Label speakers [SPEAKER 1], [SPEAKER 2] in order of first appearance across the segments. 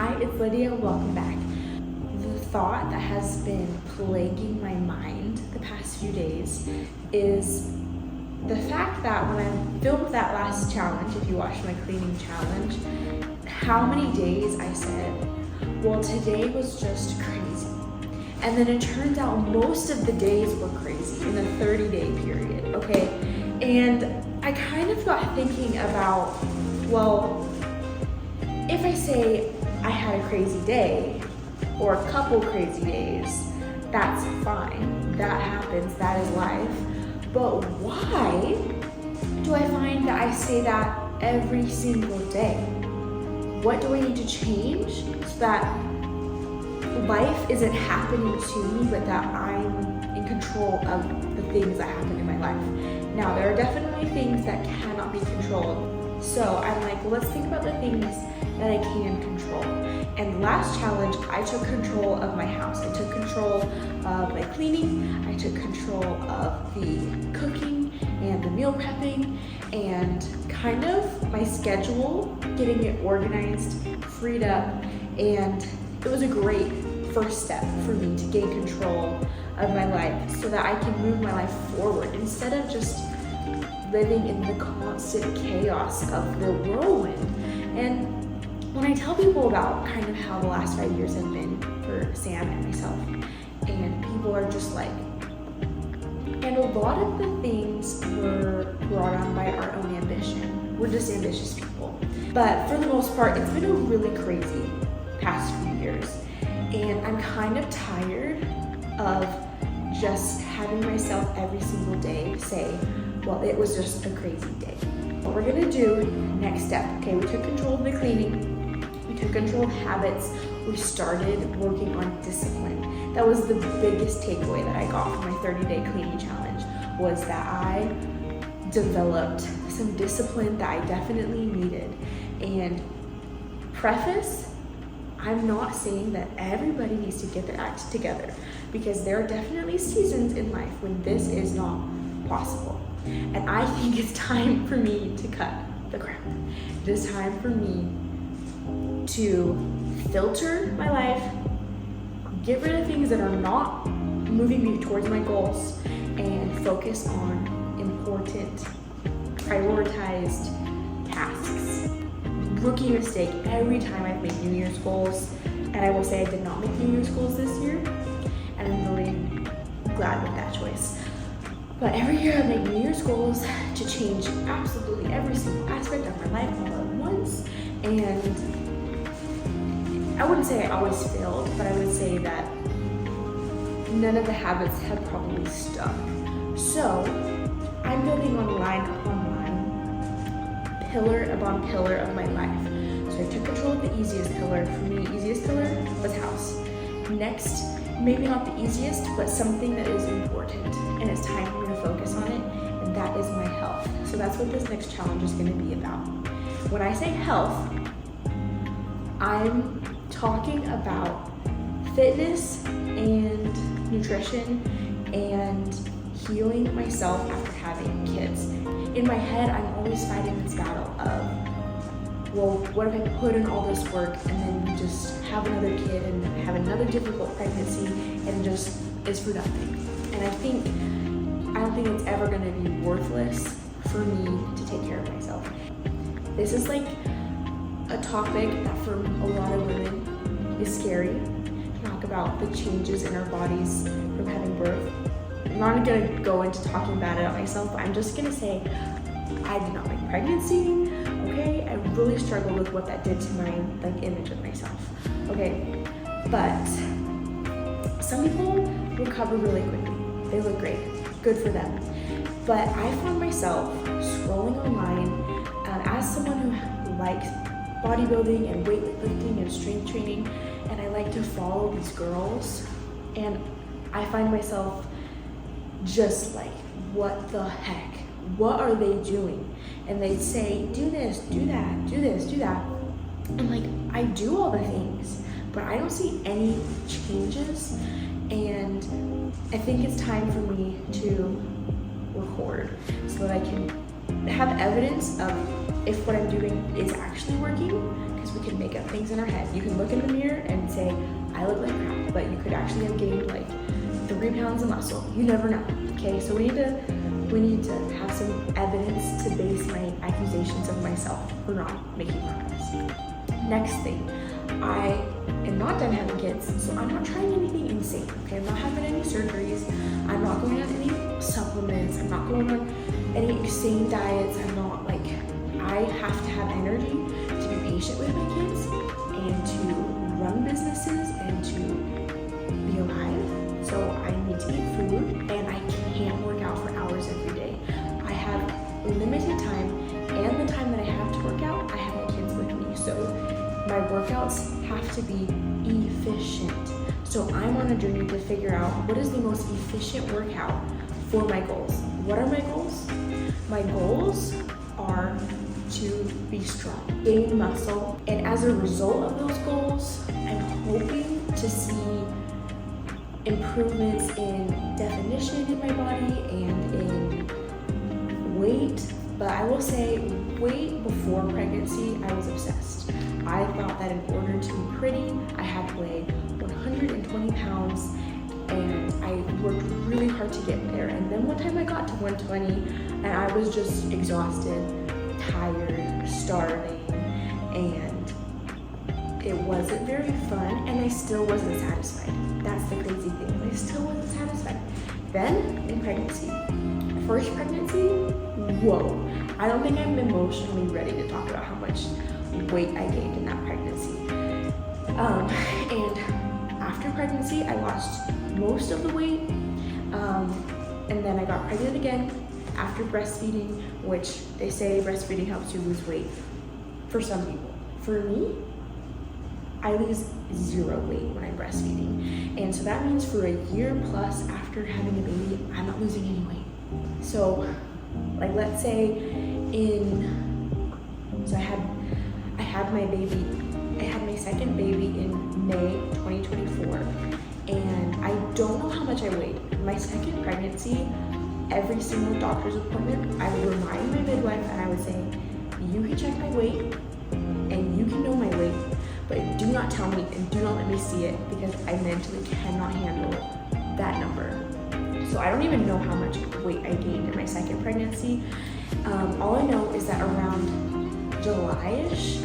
[SPEAKER 1] Hi, it's Lydia. Welcome back. The thought that has been plaguing my mind the past few days is the fact that when I filmed that last challenge, if you watched my cleaning challenge, how many days I said, well, today was just crazy. And then it turns out most of the days were crazy in the 30-day period, okay? And I kind of got thinking about, well, if I say I had a crazy day or a couple crazy days, that's fine. That happens, that is life. But why do I find that I say that every single day? What do I need to change so that life isn't happening to me, but that I'm in control of the things that happen in my life? Now, there are definitely things that cannot be controlled. So I'm like, well, let's think about the things that I can control. And last challenge, I took control of my house. I took control of my cleaning. I took control of the cooking and the meal prepping and kind of my schedule, getting it organized, freed up. And it was a great first step for me to gain control of my life so that I can move my life forward instead of just living in the constant chaos of the whirlwind. And when I tell people about kind of how the last 5 years have been for Sam and myself, and people are just like, and a lot of the things were brought on by our own ambition. We're just ambitious people. But for the most part, it's been a really crazy past few years. And I'm kind of tired of just having myself every single day say, well, it was just a crazy day. What we're gonna do, next step, okay, we took control of the cleaning, we took control of habits, we started working on discipline. That was the biggest takeaway that I got from my 30-day cleaning challenge, was that I developed some discipline that I definitely needed. And preface, I'm not saying that everybody needs to get their act together, because there are definitely seasons in life when this is not possible. And I think it's time for me to cut the crap. It is time for me to filter my life, get rid of things that are not moving me towards my goals, and focus on important, prioritized tasks. Rookie mistake every time I've made New Year's goals, and I will say I did not make New Year's goals this year, and I'm really glad with that choice. But every year I make New Year's goals to change absolutely every single aspect of my life all at once. And I wouldn't say I always failed, but I would say that none of the habits have probably stuck. So I'm building on line upon line, pillar upon pillar of my life. So I took control of the easiest pillar. For me, the easiest pillar was house. Next, maybe not the easiest, but something that is important, and it's time for me to focus on it, and that is my health. So that's what this next challenge is going to be about. When I say health, I'm talking about fitness and nutrition and healing myself after having kids. In my head, I'm always fighting this battle of, well, what if I put in all this work and then you just have another kid and have another difficult pregnancy and just is for nothing? And I don't think it's ever gonna be worthless for me to take care of myself. This is like a topic that for a lot of women is scary to talk about, the changes in our bodies from having birth. I'm not gonna go into talking bad about myself, but I'm just gonna say I did not like pregnancy. Okay, I really struggled with what that did to my image of myself. Okay, but some people recover really quickly. They look great, good for them. But I found myself scrolling online as someone who likes bodybuilding and weightlifting and strength training, and I like to follow these girls, and I find myself just like, what the heck? What are they doing? And they'd say, do this, do that, do this, do that. I'm like, I do all the things, but I don't see any changes. And I think it's time for me to record so that I can have evidence of if what I'm doing is actually working. because we can make up things in our head. You can look in the mirror and say, I look like crap, but you could actually have gained like 3 pounds of muscle. You never know, okay? So we need to have some evidence to base my accusations of myself for not making progress. Next thing, I am not done having kids, so I'm not trying anything insane, okay? I'm not having any surgeries. I'm not going on any supplements. I'm not going on any insane diets. I'm not like, I have to have energy to be patient with my kids and to run businesses and to be alive. So I need to eat food, and I can't work out for hours every day. I have limited time, and the time that I have to work out, I have my kids with me. So my workouts have to be efficient. So I'm on a journey to figure out what is the most efficient workout for my goals. What are my goals? My goals are to be strong, gain muscle, and as a result of those goals, I'm hoping to see improvements in definition in my body and in weight. But I will say, weight before pregnancy, I was obsessed. I thought that in order to be pretty, I had to weigh 120 pounds, and I worked really hard to get there. And then one time I got to 120, and I was just exhausted, tired, starving, and it wasn't very fun, and I still wasn't satisfied. That's the crazy thing. I still wasn't satisfied. Then in pregnancy, first pregnancy, whoa. I don't think I'm emotionally ready to talk about how much weight I gained in that pregnancy. And after pregnancy, I lost most of the weight. And then I got pregnant again after breastfeeding, which they say breastfeeding helps you lose weight for some people. For me, I lose 0 weight when I'm breastfeeding. And so that means for a year plus after having a baby, I'm not losing any weight. So like, let's say I had my second baby in May 2024, and I don't know how much I weighed. My second pregnancy, every single doctor's appointment, I would remind my midwife and I would say, you can check my weight and you can know my weight, but do not tell me and do not let me see it, because I mentally cannot handle that number. So I don't even know how much weight I gained in my second pregnancy. All I know is that around July-ish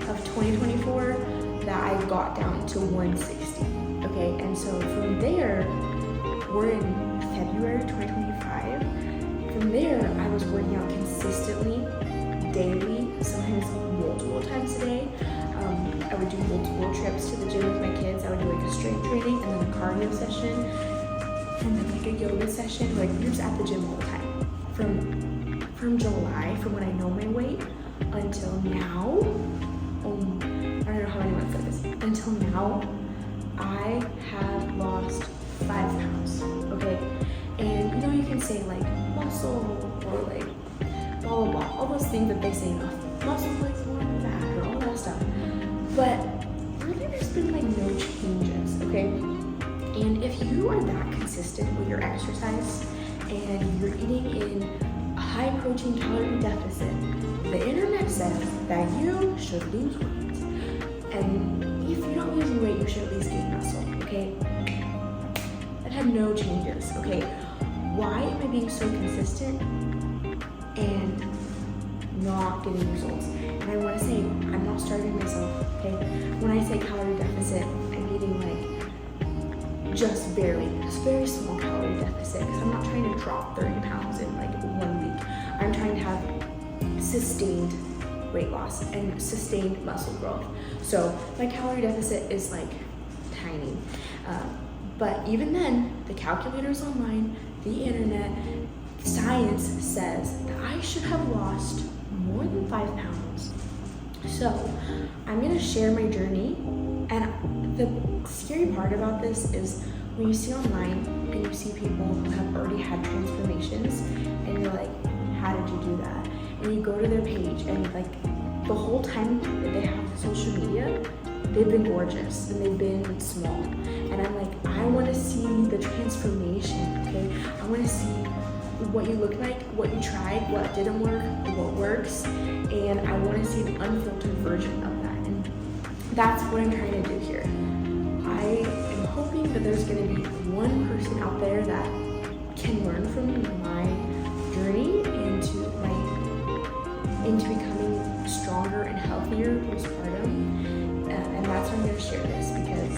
[SPEAKER 1] of 2024, that I got down to 160, okay? And so from there, we're in February 2025. From there, I was working out consistently, daily, sometimes multiple times a day. I would do multiple trips to the gym with my kids. I would do like a strength training and then a cardio session and then like a yoga session. Like, we were just at the gym all the time. From July, from when I know my weight, until now, I don't know how many months that is, until now, I have lost 5 pounds, okay? And you know, you can say like muscle or like blah, blah, blah, all those things that they say, muscle plays more than fat or all that stuff. But really, there's been like no changes, okay? And if you are that consistent with your exercise and you're eating in a high protein calorie deficit, the internet says that you should lose weight. And if you're not losing weight, you should at least gain muscle, okay? That had no changes, okay? Why am I being so consistent and not getting results? And I want to say, I'm not starving myself, okay? When I say calorie deficit, I'm eating like just very small calorie deficit, because I'm not trying to drop 30 pounds in like 1 week. I'm trying to have sustained weight loss and sustained muscle growth. So my calorie deficit is like tiny. But even then, the calculators online, the internet, science says that I should have lost more than 5 pounds. So I'm gonna share my journey. And the scary part about this is when you see online and you see people who have already had transformations, and you're like, how did you do that? And you go to their page, and like the whole time that they have social media, they've been gorgeous and they've been small. And I'm like, I want to see the transformation, okay? I want to see what you look like, what you tried, what didn't work, what works, and I want to see the unfiltered version of that. And that's what I'm trying to do here. I am hoping that there's going to be one person out there that can learn from my journey into becoming stronger and healthier postpartum, and that's why I'm going to share this, because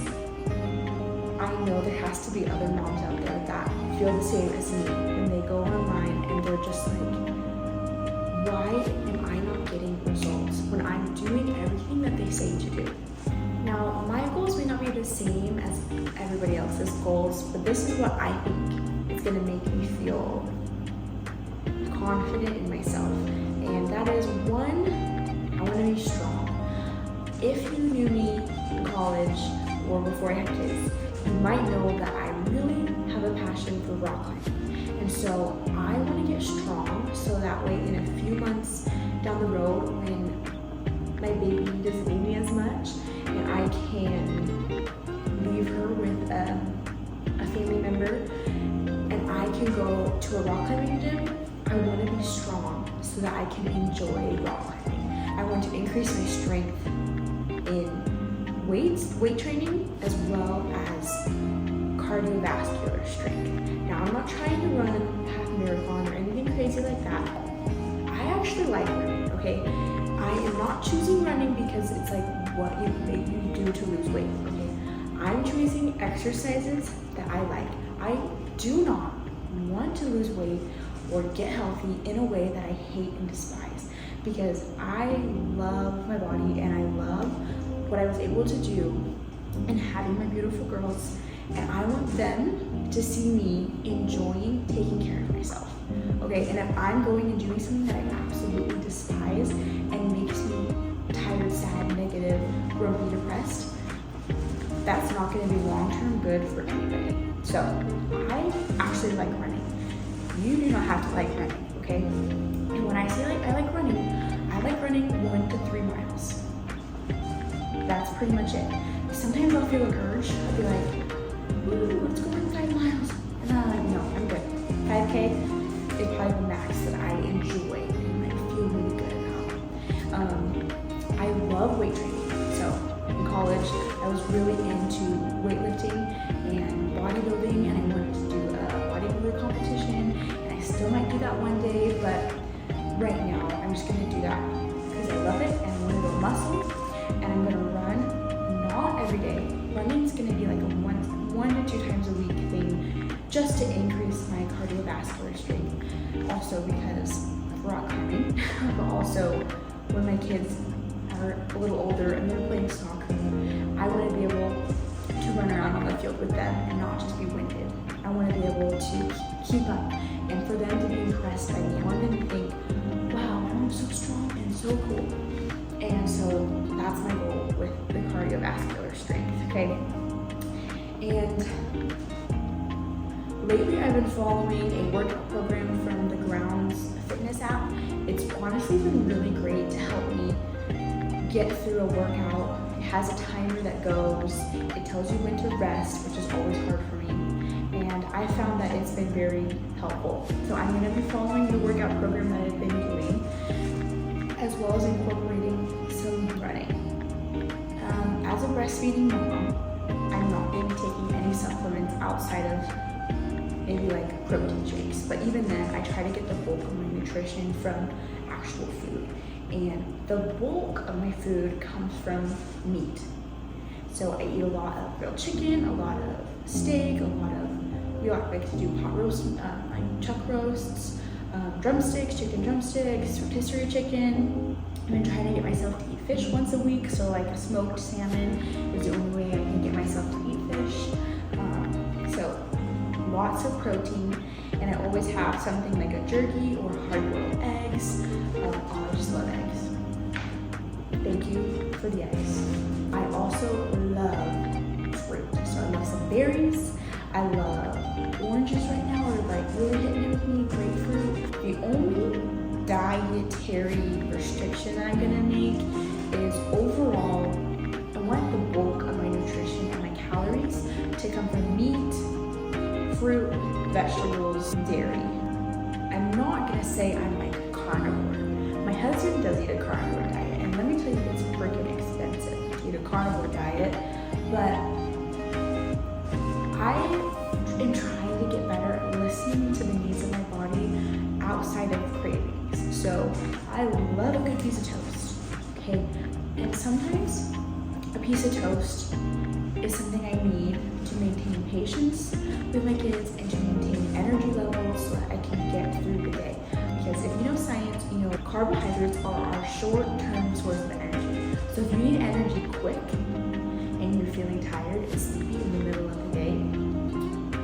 [SPEAKER 1] I know there has to be other moms out there that feel the same as me when they go online and they're just like, why am I not getting results when I'm doing everything that they say to do? Now, my goals may not be the same as everybody else's goals, but this is what I think is going to make me feel confident in myself. And that is, one, I want to be strong. If you knew me in college or before I had kids, you might know that I really have a passion for rock climbing. And so I want to get strong so that way in a few months down the road, when my baby doesn't need me as much and I can leave her with a family member and I can go to a rock climbing gym, I want to be strong so that I can enjoy rock climbing. I want to increase my strength in weight training, as well as cardiovascular strength. Now, I'm not trying to run a half marathon or anything crazy like that. I actually like running, okay? I am not choosing running because it's like what you do to lose weight, okay? I'm choosing exercises that I like. I do not want to lose weight or get healthy in a way that I hate and despise, because I love my body and I love what I was able to do and having my beautiful girls, and I want them to see me enjoying taking care of myself, okay? And if I'm going and doing something that I absolutely despise and makes me tired, sad, negative, grumpy, depressed, that's not going to be long-term good for anybody. So I actually like running. You do not have to like running, okay? And when I say I like running 1 to 3 miles. That's pretty much it. Sometimes I'll feel an urge. I'll be like, ooh, let's go run 5 miles. And I'm like, no, I'm good. 5K is probably the max that I enjoy and I feel really good about. I love weight training. So in college, I was really into weightlifting and bodybuilding, and I wanted to do a bodybuilder competition, and I still might do that one day, but right now I'm just gonna do that because I love it and I want to build muscle, and I'm gonna run, not every day. Running is gonna be like a one to 2 times a week thing, just to increase my cardiovascular strength. Also because of rock climbing, but also when my kids are a little older and they're playing soccer, I want to be able to run around on the field with them and not just be winded. I want to be able to keep up, and for them to be impressed by me. I want them to think, wow, my mom's so strong and so cool. And so that's my goal with the cardiovascular strength, okay? And lately I've been following a workout program from the Grounds Fitness app. It's honestly been really great to help me get through a workout. It has a timer that goes, it tells you when to rest, which is always hard for me. And I found that it's been very helpful. So I'm gonna be following the workout program that I've been doing, as well as incorporating some running. As a breastfeeding mom, I'm not gonna be taking any supplements outside of maybe like protein shakes. But even then, I try to get the bulk of my nutrition from actual food. And the bulk of my food comes from meat. So I eat a lot of grilled chicken, a lot of steak, we like to do pot roast, like chuck roasts, drumsticks, chicken drumsticks, rotisserie chicken. I've been trying to get myself to eat fish once a week, so like a smoked salmon is the only way I can get myself to eat fish. So lots of protein, and I always have something like a jerky or hard-boiled eggs. I just love eggs. Thank you for the eggs. I also love fruit. So I love some berries. I love oranges right now, are like really hitting with me. Grapefruit. The only dietary restriction that I'm gonna make is overall, I want the bulk of my nutrition and my calories to come from meat, fruit, vegetables, dairy. I'm not gonna say I'm like a carnivore. My husband does eat a carnivore diet, and let me tell you, it's freaking expensive. You eat a carnivore diet, but I am trying to get better at listening to the needs of my body outside of cravings. So I love a good piece of toast, okay? And sometimes a piece of toast is something I need to maintain patience with my kids and to maintain energy levels so that I can get through the day. Because if you know science, you know carbohydrates are our short-term source of energy. So if you need energy quick and you're feeling tired and sleepy in the middle of the day,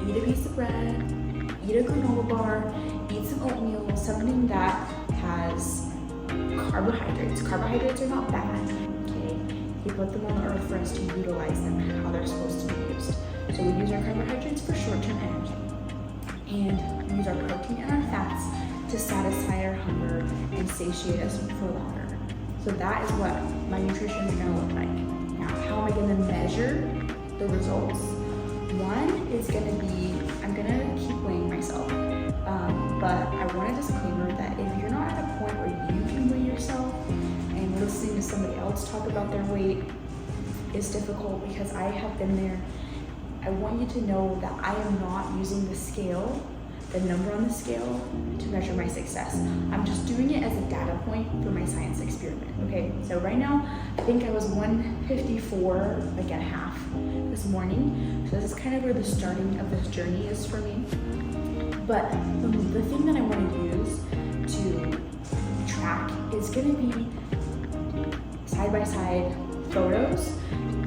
[SPEAKER 1] eat a piece of bread, eat a granola bar, eat some oatmeal, something that has carbohydrates. Carbohydrates are not bad, okay? He put them on the earth for us to utilize them how they're supposed to be used. So we use our carbohydrates for short-term energy. And we use our protein and our fats to satisfy our hunger and satiate us for longer. So that is what my nutrition is gonna look like. Now, how am I gonna measure the results? One is gonna be, I'm gonna keep weighing myself. But I want a disclaimer that if you're not at a point where you can weigh yourself, and listening to somebody else talk about their weight is difficult because I have been there. I want you to know that I am not using the scale, the number on the scale, to measure my success. I'm just doing it as a data point for my science experiment, okay? So right now, I think I was 154, like at half this morning. So this is kind of where the starting of this journey is for me. But the thing that I want to use to track is gonna be side-by-side photos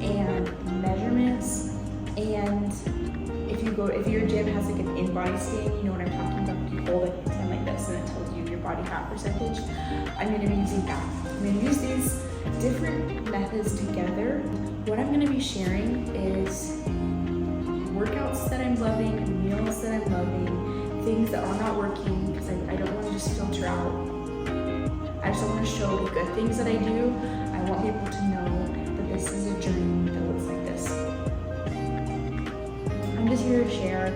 [SPEAKER 1] and measurements. And if your gym has like an in-body stand, you know what I'm talking about. You hold it and like this, and it tells you your body fat percentage. I'm going to be using that. I'm going to use these different methods together. What I'm going to be sharing is workouts that I'm loving, meals that I'm loving, things that are not working because I don't want to just filter out. I just want to show the good things that I do. I want people to know that this is a journey that looks like this. I'm just here to share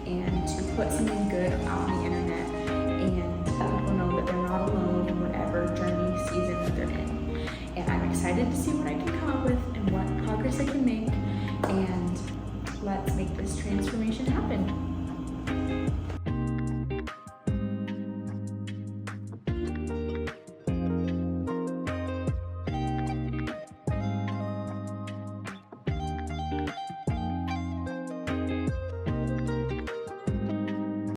[SPEAKER 1] and to put something good out on the internet and let people know that they're not alone in whatever journey season that they're in. And I'm excited to see what I can come up with and what progress I can make, and let's make this transformation happen.